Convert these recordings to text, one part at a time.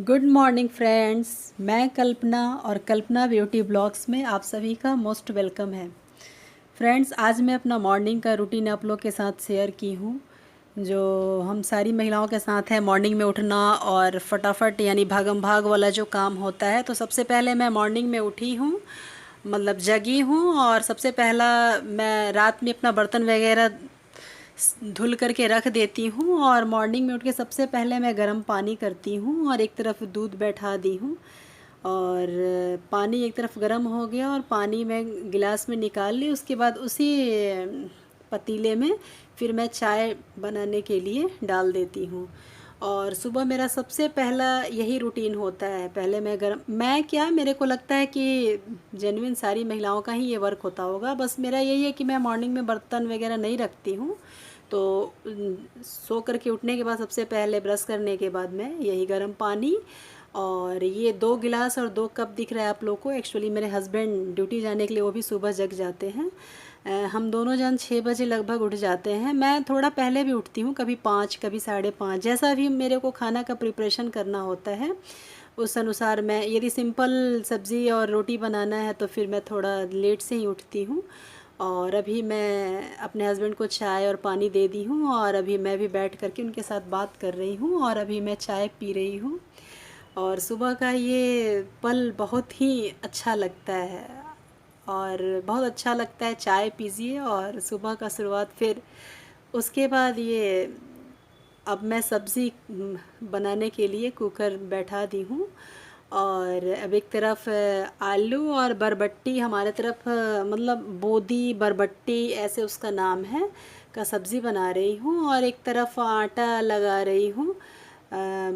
Good morning friends. मैं कल्पना और कल्पना beauty blogs में आप सभी का मोस्ट वेलकम है। फ्रेंड्स, आज मैं अपना मॉर्निंग का रूटीन आप लोग के साथ शेयर की हूँ, जो हम सारी महिलाओं के साथ है। मॉर्निंग में उठना और फटाफट यानी भागम भाग वाला जो काम होता है। तो सबसे पहले मैं मॉर्निंग में उठी हूँ, मतलब जगी हूँ, और सबसे पहला मैं रात में अपना बर्तन वगैरह धुल करके रख देती हूँ। और मॉर्निंग में उठ के सबसे पहले मैं गर्म पानी करती हूँ और एक तरफ दूध बैठा दी हूँ। और पानी एक तरफ गर्म हो गया और पानी मैं गिलास में निकाल ली। उसके बाद उसी पतीले में फिर मैं चाय बनाने के लिए डाल देती हूँ। और सुबह मेरा सबसे पहला यही रूटीन होता है। पहले मैं क्या, मेरे को लगता है कि जेन्युइन सारी महिलाओं का ही ये वर्क होता होगा। बस मेरा यही है कि मैं मॉर्निंग में बर्तन वगैरह नहीं रखती हूँ। तो सो करके उठने के बाद सबसे पहले ब्रश करने के बाद मैं यही गर्म पानी, और ये 2 गिलास और 2 कप दिख रहा है आप लोग को। एक्चुअली मेरे हस्बैंड ड्यूटी जाने के लिए वो भी सुबह जग जाते हैं। हम दोनों जन 6 बजे लगभग उठ जाते हैं। मैं थोड़ा पहले भी उठती हूँ, कभी 5 कभी 5:30, जैसा भी मेरे को खाना का प्रिपरेशन करना होता है उस अनुसार। मैं यदि सिंपल सब्ज़ी और रोटी बनाना है तो फिर मैं थोड़ा लेट से ही उठती हूँ। और अभी मैं अपने हस्बैंड को चाय और पानी दे दी हूँ, और अभी मैं भी बैठ करके उनके साथ बात कर रही हूँ, और अभी मैं चाय पी रही हूँ। और सुबह का ये पल बहुत ही अच्छा लगता है, और बहुत अच्छा लगता है। चाय पीजिए और सुबह का शुरुआत। फिर उसके बाद ये अब मैं सब्ज़ी बनाने के लिए कुकर बैठा दी हूँ। और अब एक तरफ आलू और बरबट्टी, हमारे तरफ मतलब बोदी बरबट्टी ऐसे उसका नाम है, का सब्ज़ी बना रही हूँ। और एक तरफ आटा लगा रही हूँ।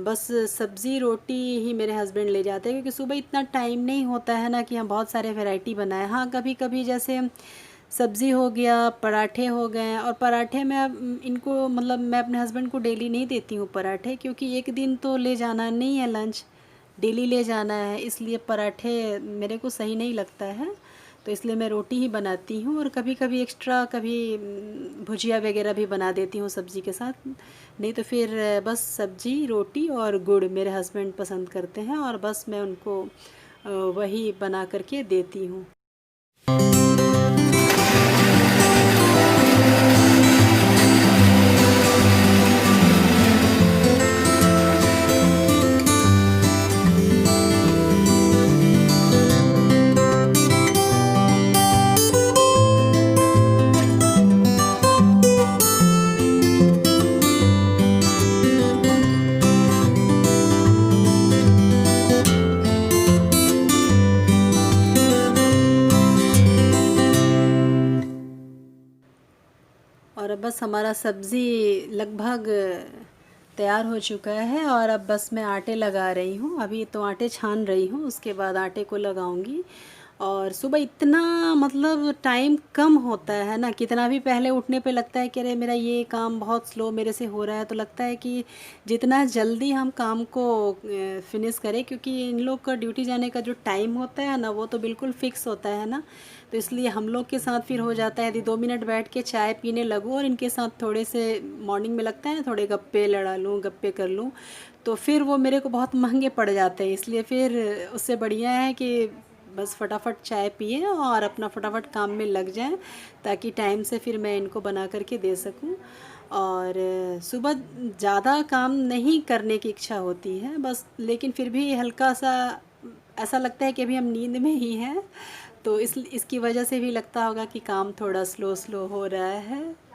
बस सब्ज़ी रोटी ही मेरे हस्बैंड ले जाते हैं, क्योंकि सुबह इतना टाइम नहीं होता है ना कि हम बहुत सारे वैरायटी बनाएं। हाँ, कभी कभी जैसे सब्ज़ी हो गया, पराठे हो गए। और पराठे में अब इनको, मतलब मैं अपने हस्बैंड को डेली नहीं देती हूँ पराठे, क्योंकि एक दिन तो ले जाना नहीं है लंच, डेली ले जाना है, इसलिए पराठे मेरे को सही नहीं लगता है। तो इसलिए मैं रोटी ही बनाती हूँ, और कभी कभी एक्स्ट्रा, कभी भुजिया वगैरह भी बना देती हूँ सब्ज़ी के साथ। नहीं तो फिर बस सब्ज़ी रोटी और गुड़ मेरे हस्बैंड पसंद करते हैं, और बस मैं उनको वही बना करके देती हूँ। और अब बस हमारा सब्ज़ी लगभग तैयार हो चुका है, और अब बस मैं आटे लगा रही हूँ। अभी तो आटे छान रही हूँ, उसके बाद आटे को लगाऊंगी। और सुबह इतना, मतलब टाइम कम होता है ना, कितना भी पहले उठने पे लगता है कि अरे मेरा ये काम बहुत स्लो मेरे से हो रहा है। तो लगता है कि जितना जल्दी हम काम को फिनिश करें, क्योंकि इन लोग का ड्यूटी जाने का जो टाइम होता है ना, वो तो बिल्कुल फिक्स होता है ना। तो इसलिए हम लोग के साथ फिर हो जाता है, यदि 2 मिनट बैठ के चाय पीने लगूँ और इनके साथ थोड़े से, मॉर्निंग में लगता है ना थोड़े गप्पे लड़ा लूँ, गप्पे कर लूँ, तो फिर वो मेरे को बहुत महंगे पड़ जाते हैं। इसलिए फिर उससे बढ़िया है कि बस फटाफट चाय पिए और अपना फटाफट काम में लग जाएं, ताकि टाइम से फिर मैं इनको बना करके दे सकूं। और सुबह ज़्यादा काम नहीं करने की इच्छा होती है बस, लेकिन फिर भी हल्का सा ऐसा लगता है कि अभी हम नींद में ही हैं। तो इसकी वजह से भी लगता होगा कि काम थोड़ा स्लो स्लो हो रहा है।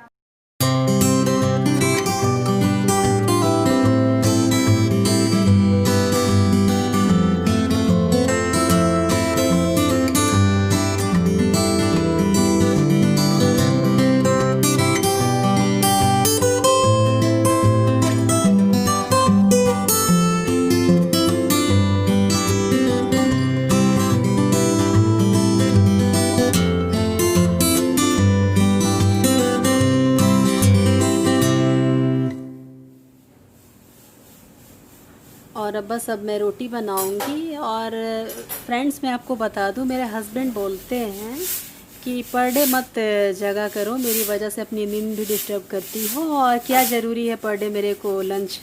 और अब मैं रोटी बनाऊंगी। और फ्रेंड्स, मैं आपको बता दूं, मेरे हस्बैंड बोलते हैं कि पर डे मत जगा करो, मेरी वजह से अपनी नींद भी डिस्टर्ब करती हो, और क्या ज़रूरी है पर डे मेरे को लंच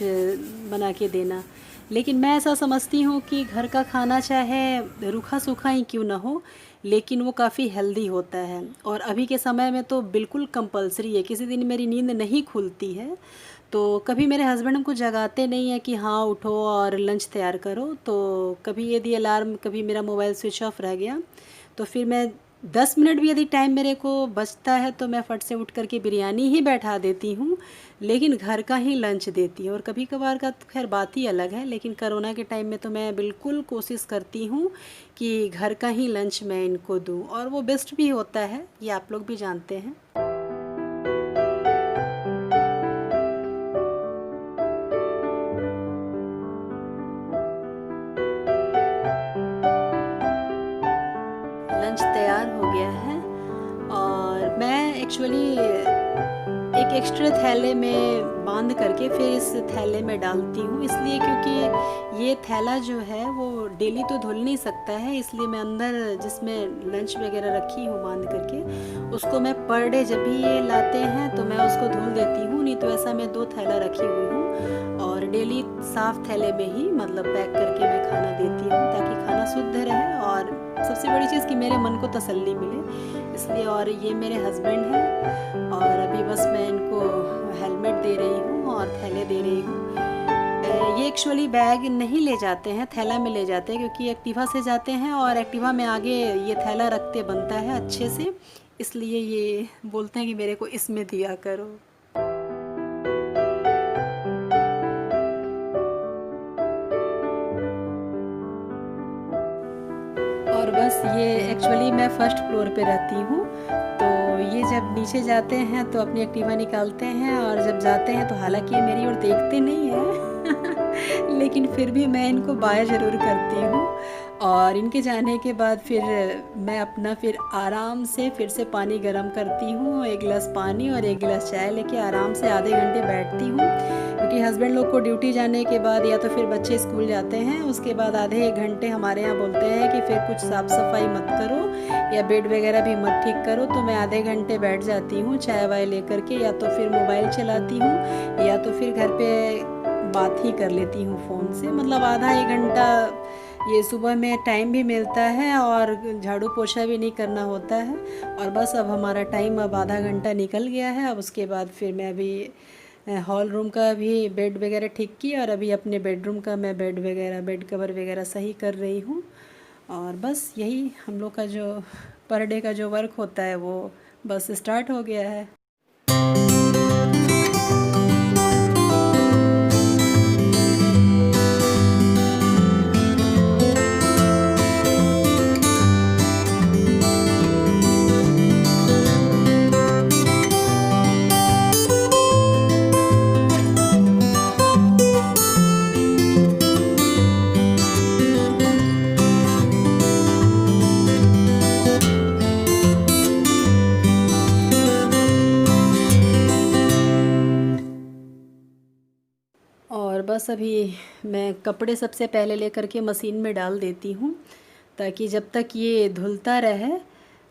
बना के देना। लेकिन मैं ऐसा समझती हूँ कि घर का खाना चाहे रूखा सूखा ही क्यों ना हो, लेकिन वो काफ़ी हेल्दी होता है। और अभी के समय में तो बिल्कुल कंपल्सरी है, किसी दिन मेरी नींद नहीं खुलती है तो कभी मेरे हस्बैंड हमको जगाते नहीं हैं कि हाँ उठो और लंच तैयार करो। तो कभी यदि अलार्म, कभी मेरा मोबाइल स्विच ऑफ रह गया तो फिर मैं 10 मिनट भी यदि टाइम मेरे को बचता है तो मैं फट से उठ करके बिरयानी ही बैठा देती हूँ, लेकिन घर का ही लंच देती हूँ। और कभी कभार का तो खैर बात ही अलग है, लेकिन कोरोना के टाइम में तो मैं बिल्कुल कोशिश करती हूँ कि घर का ही लंच मैं इनको दूँ, और वो बेस्ट भी होता है, ये आप लोग भी जानते हैं। लंच तैयार हो गया है और मैं एक्चुअली एक एक्स्ट्रा थैले में बांध करके फिर इस थैले में डालती हूँ, इसलिए क्योंकि ये थैला जो है वो डेली तो धुल नहीं सकता है, इसलिए मैं अंदर जिसमें लंच वगैरह रखी हूँ बांध करके उसको मैं पर डे जब भी ये लाते हैं तो मैं उसको धुल देती हूँ। नहीं तो ऐसा मैं 2 थैला रखी हुई हूँ और डेली साफ़ थैले में ही मतलब पैक करके मैं खाना देती हूँ, ताकि खाना शुद्ध रहे और सबसे बड़ी चीज़ कि मेरे मन को तसल्ली मिले, इसलिए। और ये मेरे हस्बैंड हैं और अभी बस मैं इनको हेलमेट दे रही हूँ और थैले दे रही हूँ। ये एक्चुअली बैग नहीं ले जाते हैं, थैला में ले जाते हैं, क्योंकि एक्टिवा से जाते हैं और एक्टिवा में आगे ये थैला रखते बनता है अच्छे से, इसलिए ये बोलते हैं कि मेरे को इसमें दिया करो। और बस ये एक्चुअली मैं फर्स्ट फ्लोर पे रहती हूँ, तो ये जब नीचे जाते हैं तो अपनी एक्टिवा निकालते हैं और जब जाते हैं तो हालांकि ये मेरी ओर देखते नहीं हैं लेकिन फिर भी मैं इनको बाय ज़रूर करती हूँ। और इनके जाने के बाद फिर मैं अपना फिर आराम से फिर से पानी गर्म करती हूँ, 1 गिलास पानी और 1 गिलास चाय लेके आराम से आधे घंटे बैठती हूँ, क्योंकि हस्बैंड लोग को ड्यूटी जाने के बाद या तो फिर बच्चे स्कूल जाते हैं उसके बाद आधे 1 घंटे हमारे यहाँ बोलते हैं कि फिर कुछ साफ़ सफाई मत करो या बेड वगैरह भी मत ठीक करो, तो मैं आधे घंटे बैठ जाती हूँ चाय वाय लेकर के, या तो फिर मोबाइल चलाती हूँ या तो फिर घर पे बात ही कर लेती हूँ फ़ोन से। मतलब आधा 1 घंटा ये सुबह में टाइम भी मिलता है और झाड़ू पोछा भी नहीं करना होता है। और बस अब हमारा टाइम अब आधा घंटा निकल गया है। अब उसके बाद फिर मैं अभी हॉल रूम का भी बेड वगैरह ठीक की और अभी अपने बेडरूम का मैं बेड वगैरह बेड कवर वगैरह सही कर रही हूँ। और बस यही हम लोग का जो पर डे का जो वर्क होता है वो बस स्टार्ट हो गया है। और बस अभी मैं कपड़े सबसे पहले लेकर के मशीन में डाल देती हूँ, ताकि जब तक ये धुलता रहे,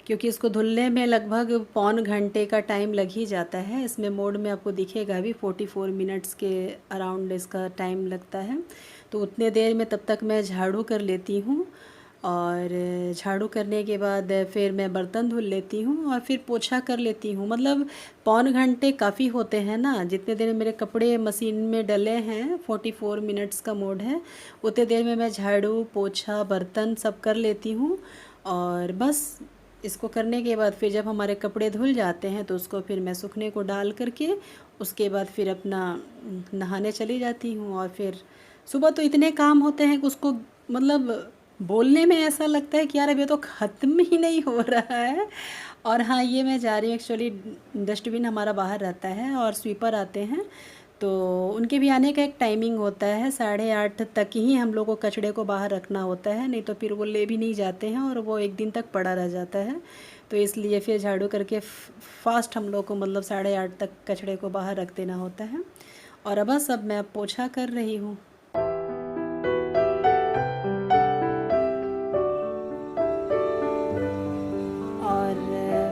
क्योंकि इसको धुलने में लगभग पौन घंटे का टाइम लग ही जाता है। इसमें मोड में आपको दिखेगा भी 44 मिनट्स के अराउंड इसका टाइम लगता है। तो उतने देर में तब तक मैं झाड़ू कर लेती हूँ और झाड़ू करने के बाद फिर मैं बर्तन धुल लेती हूँ और फिर पोछा कर लेती हूँ। मतलब पौन घंटे काफ़ी होते हैं ना, जितने देर मेरे कपड़े मशीन में डले हैं 44 मिनट्स का मोड है, उतने देर में मैं झाड़ू पोछा बर्तन सब कर लेती हूँ। और बस इसको करने के बाद फिर जब हमारे कपड़े धुल जाते हैं तो उसको फिर मैं सूखने को डाल करके उसके बाद फिर अपना नहाने चली जाती हूँ। और फिर सुबह तो इतने काम होते हैं कि उसको मतलब बोलने में ऐसा लगता है कि यार अब ये तो ख़त्म ही नहीं हो रहा है। और हाँ, ये मैं जा रही हूँ एक्चुअली, डस्टबिन हमारा बाहर रहता है और स्वीपर आते हैं, तो उनके भी आने का एक टाइमिंग होता है, 8:30 तक ही हम लोग को कचड़े को बाहर रखना होता है, नहीं तो फिर वो ले भी नहीं जाते हैं और वो 1 दिन तक पड़ा रह जाता है। तो इसलिए फिर झाड़ू करके फास्ट हम लोग को मतलब 8:30 तक कचड़े को बाहर रख देना होता है। और अब बस अब मैं पोछा कर रही हूँ। और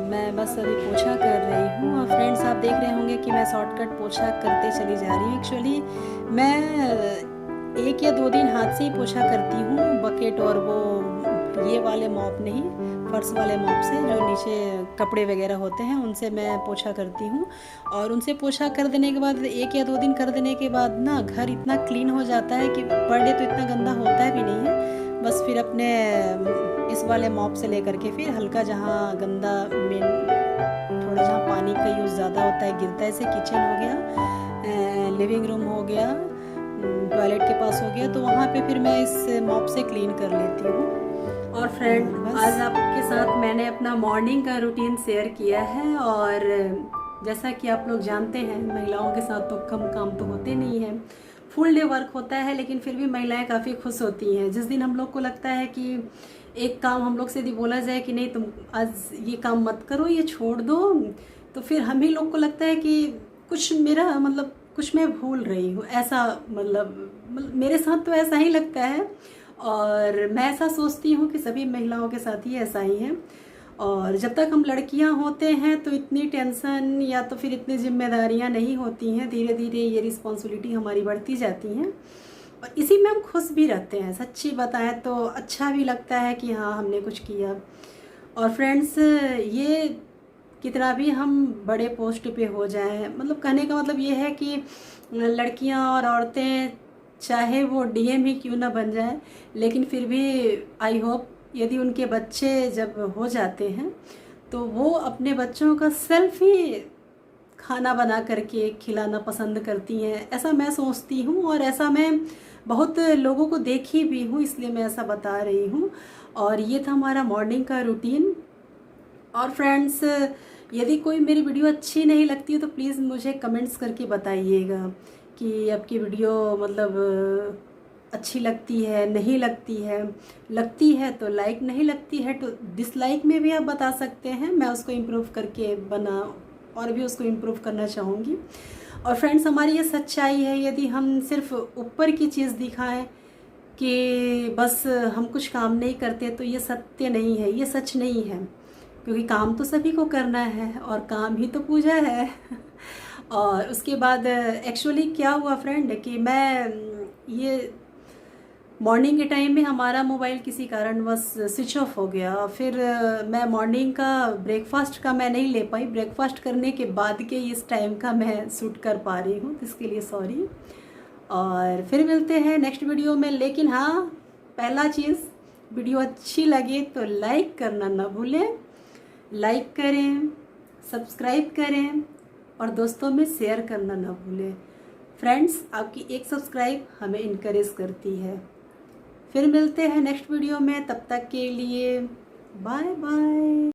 मैं बस अभी पोछा कर रही हूँ। और फ्रेंड्स, आप देख रहे होंगे कि मैं शॉर्टकट पोछा करते चली जा रही हूँ। एक्चुअली मैं 1 या 2 दिन हाथ से ही पोछा करती हूँ, बकेट और वो ये वाले मॉप नहीं, फर्श वाले मॉप से, जो नीचे कपड़े वगैरह होते हैं उनसे मैं पोछा करती हूँ। और उनसे पोछा कर देने के बाद 1 या 2 दिन कर देने के बाद ना घर इतना क्लीन हो जाता है कि पर डे तो इतना गंदा होता भी नहीं है। बस फिर अपने इस वाले मॉप से लेकर के फिर हल्का जहाँ गंदा मेन थोड़ा जहाँ पानी का यूज़ ज़्यादा होता है गिरता है, जैसे किचन हो गया, लिविंग रूम हो गया, टॉयलेट के पास हो गया, तो वहाँ पे फिर मैं इस मॉप से क्लीन कर लेती हूँ। और फ्रेंड आज आपके साथ मैंने अपना मॉर्निंग का रूटीन शेयर किया है। और जैसा कि आप लोग जानते हैं महिलाओं के साथ तो कम काम तो होते नहीं हैं, फुल डे वर्क होता है, लेकिन फिर भी महिलाएं काफ़ी खुश होती हैं जिस दिन हम लोग को लगता है कि एक काम हम लोग से यदि बोला जाए कि नहीं तुम आज ये काम मत करो, ये छोड़ दो, तो फिर हम ही लोग को लगता है कि कुछ मेरा मतलब कुछ मैं भूल रही हूँ, ऐसा मतलब मेरे साथ तो ऐसा ही लगता है। और मैं ऐसा सोचती हूँ कि सभी महिलाओं के साथ ही ऐसा ही है। और जब तक हम लड़कियां होते हैं तो इतनी टेंशन या तो फिर इतनी जिम्मेदारियां नहीं होती हैं, धीरे धीरे ये रिस्पॉन्सिबिलिटी हमारी बढ़ती जाती हैं और इसी में हम खुश भी रहते हैं। सच्ची बताएं तो अच्छा भी लगता है कि हाँ हमने कुछ किया। और फ्रेंड्स ये कितना भी हम बड़े पोस्ट पे हो जाएं, मतलब कहने का मतलब ये है कि लड़कियां और औरतें चाहे वो डीएम ही क्यों ना बन जाए, लेकिन फिर भी आई होप यदि उनके बच्चे जब हो जाते हैं तो वो अपने बच्चों का सेल्फ ही खाना बना करके खिलाना पसंद करती हैं, ऐसा मैं सोचती हूँ। और ऐसा मैं बहुत लोगों को देखी भी हूँ, इसलिए मैं ऐसा बता रही हूँ। और ये था हमारा मॉर्निंग का रूटीन। और फ्रेंड्स यदि कोई मेरी वीडियो अच्छी नहीं लगती है तो प्लीज़ मुझे कमेंट्स करके बताइएगा कि आपकी वीडियो मतलब अच्छी लगती है, नहीं लगती है तो लाइक, नहीं लगती है तो डिसलाइक में भी आप बता सकते हैं, मैं उसको इम्प्रूव करके और भी उसको इम्प्रूव करना चाहूँगी। और फ्रेंड्स हमारी ये सच्चाई है, यदि हम सिर्फ ऊपर की चीज़ दिखाएं कि बस हम कुछ काम नहीं करते तो ये सत्य नहीं है, ये सच नहीं है, क्योंकि काम तो सभी को करना है और काम ही तो पूजा है। और उसके बाद एक्चुअली क्या हुआ फ्रेंड कि मैं ये मॉर्निंग के टाइम में हमारा मोबाइल किसी कारणवश स्विच ऑफ हो गया। फिर मैं मॉर्निंग का ब्रेकफास्ट का मैं नहीं ले पाई, ब्रेकफास्ट करने के बाद के इस टाइम का मैं शूट कर पा रही हूँ, तो इसके लिए सॉरी। और फिर मिलते हैं नेक्स्ट वीडियो में। लेकिन हाँ, पहला चीज़, वीडियो अच्छी लगे तो लाइक करना ना भूलें, लाइक करें, सब्सक्राइब करें और दोस्तों में शेयर करना ना भूलें। फ्रेंड्स आपकी एक सब्सक्राइब हमें इनकरेज करती है। फिर मिलते हैं नेक्स्ट वीडियो में, तब तक के लिए बाय बाय।